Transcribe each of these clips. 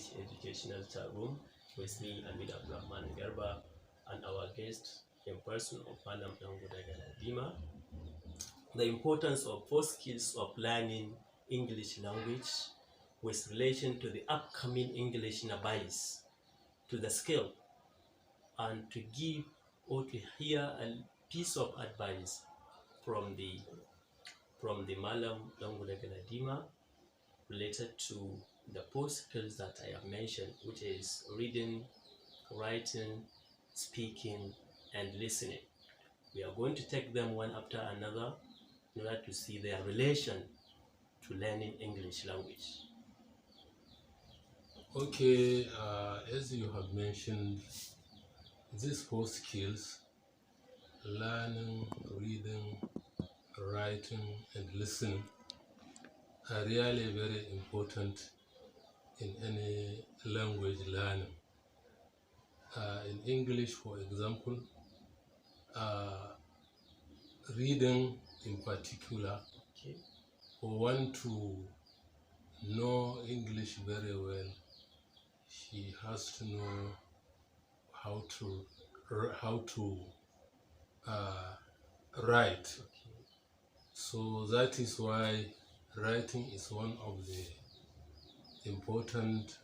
English Educational Chat Room with me, Amid Abdulrahman Garba, and our guest in person of Madam Danguda Galadima. The importance of 4 skills of learning English language with relation to the upcoming English Nabais, to the skill, and to give or to hear a piece of advice from the Madam Danguda Galadima related to the 4 skills that I have mentioned, which is reading, writing, speaking, and listening. We are going to take them one after another in order to see their relation to learning English language. Okay, as you have mentioned, these 4 skills, learning, reading, writing, and listening, are really very important in any language learning. In English, for example, reading in particular, Okay. for one to know English very well, he has to know how to write. Okay. So that is why writing is one of the important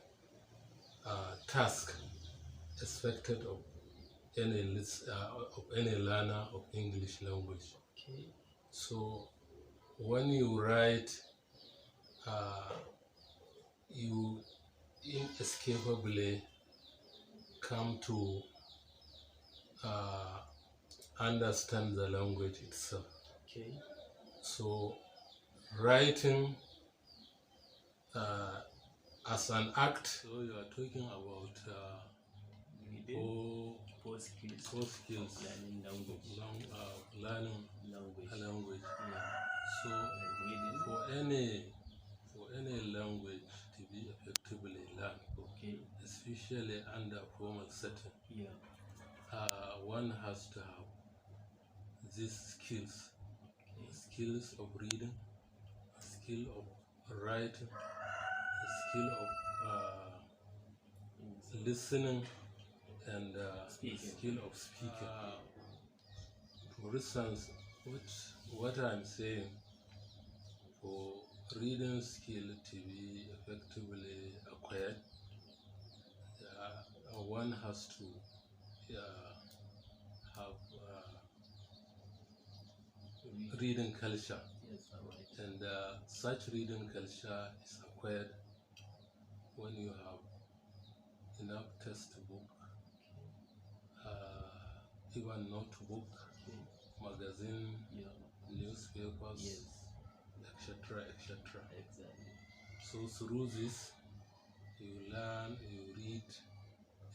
tasks expected of any learner of English language. Okay. So when you write, you inescapably come to understand the language itself. Okay. So writing as an act, so you are talking about Four skills. 4 skills Learning language. Learning Language. a language. Yeah. So Reading. for any language to be effectively learned, Okay. especially under formal setting, Yeah. one has to have these skills: Okay. skills of reading, a skill of writing, a skill of listening, and a skill of speaking. For instance, what I'm saying, for reading skill to be effectively acquired, one has to have reading culture. Yes, right. And such reading culture is acquired when you have enough textbook, even notebook, magazine, Yeah. newspapers, Yes. etc., etc. Exactly. So through this, you learn, you read,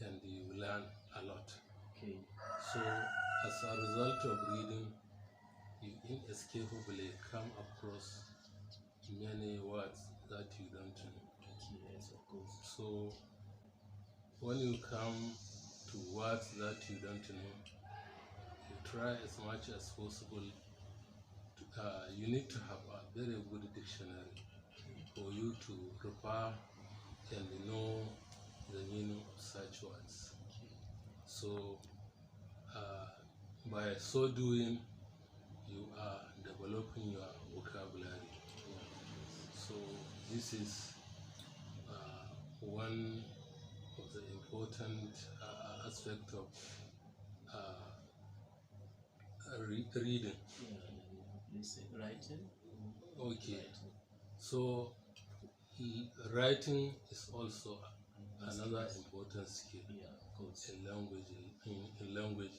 and you learn a lot. Okay. So as a result of reading, you inescapably come across many words that you don't know. Okay. Yes, of course. So when you come to words that you don't know, you try as much as possible to, you need to have a very good dictionary for you to refer and know the meaning of such words. So by so doing, you are developing your vocabulary. So this is one of the important aspect of reading. Listen, writing. Okay. Writing. So writing is also another important skill in language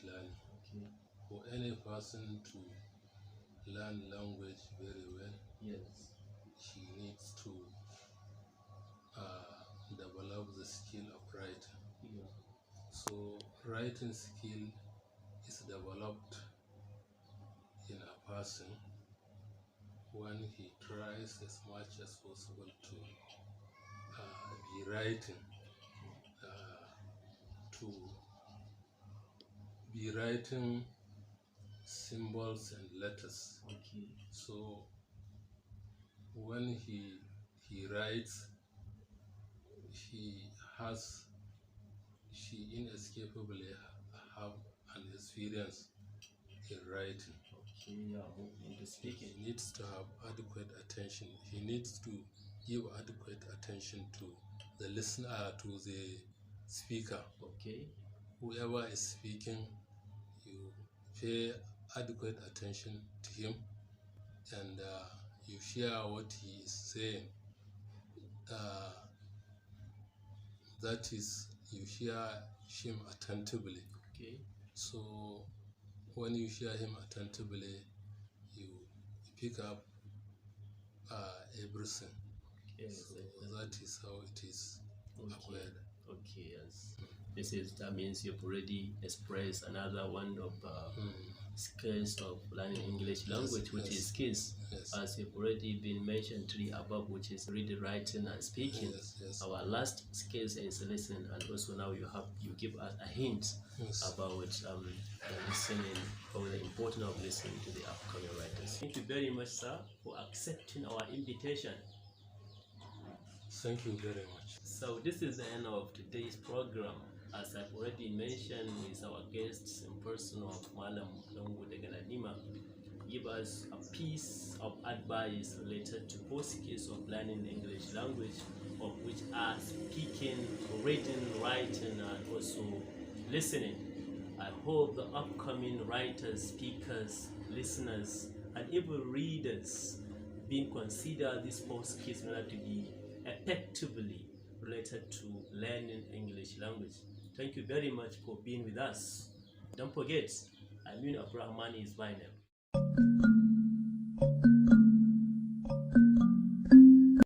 learning. Okay. For any person to learn language very well, yes, he needs to develop the skill of writing. Yeah. So writing skill is developed in a person when he tries as much as possible to be writing, to be writing symbols and letters. Okay. So when he writes, he she inescapably have an experience in writing. Okay, yeah, move into speaking. He needs to have adequate attention. He needs to give adequate attention to the listener, to the speaker. Okay, Whoever is speaking, you pay adequate attention to him, and you hear what he is saying. That is, you hear him attentively. okay, So when you hear him attentively, you pick up everything. yes, So that is how it is acquired. okay, yes. That means you've already expressed another one of skills of learning English language, which is skills. Yes. As you've already been mentioned three above, which is reading, writing, and speaking. Yes. Our last skills is listening, and also now you give us a hint about the listening, or the importance of listening to the upcoming writers. Thank you very much, sir, for accepting our invitation. Thank you very much. So this is the end of today's program. As I've already mentioned, with our guests in person of Madam Danguda Galadima, give us a piece of advice related to 4 skills of learning the English language, of which are speaking, reading, writing, and also listening. I hope the upcoming writers, speakers, listeners, and even readers being consider these 4 skills in order to be effectively related to learning English language. Thank you very much for being with us. Don't forget, Amin Abrahman is my name.